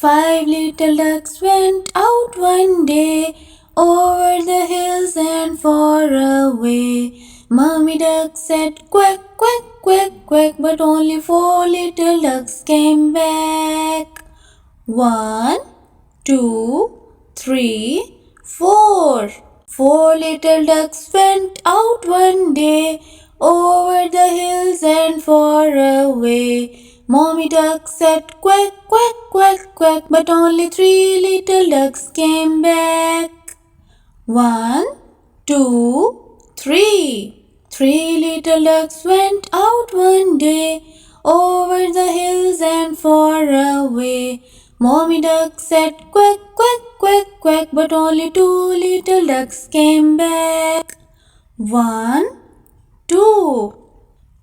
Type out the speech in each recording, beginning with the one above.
Five little ducks went out one day over the hills and far away. Mummy duck said quack, quack, quack, quack, but only four little ducks came back. 1, 2, 3, 4. Four little ducks went out one day over the hills and far away. Mommy duck said quack, quack, quack, quack, but only three little ducks came back. 1, 2, 3. Three little ducks went out one day over the hills and far away. Mommy duck said quack, quack, quack, quack, but only two little ducks came back. 1, 2.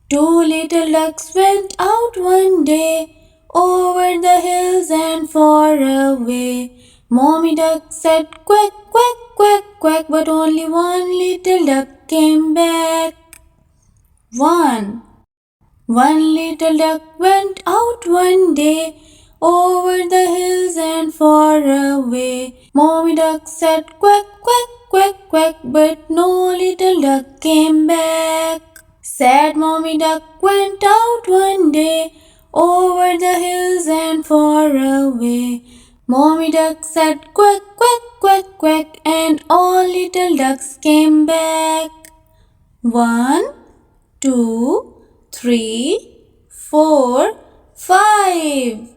Two little ducks went out one day over the hills and far away. Mommy duck said quack, quack, quack, quack, but only one little duck came back. 1. One little duck went out one day over the hills and far away. Mommy duck said quack, quack, quack, quack, but no little duck came back. Sad Mommy duck went out one day over the hills and far away. Mommy duck said quack, quack, quack, quack, and all little ducks came back. 1, 2, 3, 4, 5.